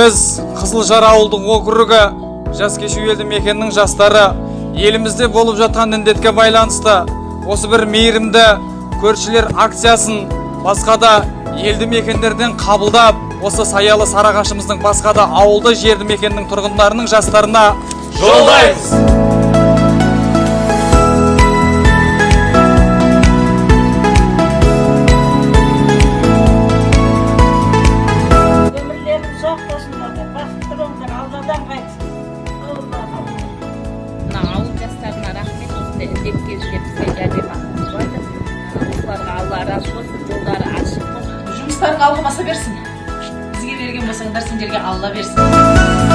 Біз Қызылжар ауылдық округі жас кешу елді мекенінің жастары елімізде болып жатқан індетке байланысты осы бір мейірімді көршілер акциясын басқа да елді мекендерден қабылдап, осы саялы Сарыағашымыздың басқа да ауылды жерді мекеннің тұрғындарының жастарына жолдаймыз. Ауыл жастарына рахмет, осындай індет кезінде бізге жәрдемақы қылады. Осыларға Алла разы болсын, жолдары ашық болсын. Жұмыстарың алға баса берсін. Бізге берген болсаңдар, сендерге Алла берсін.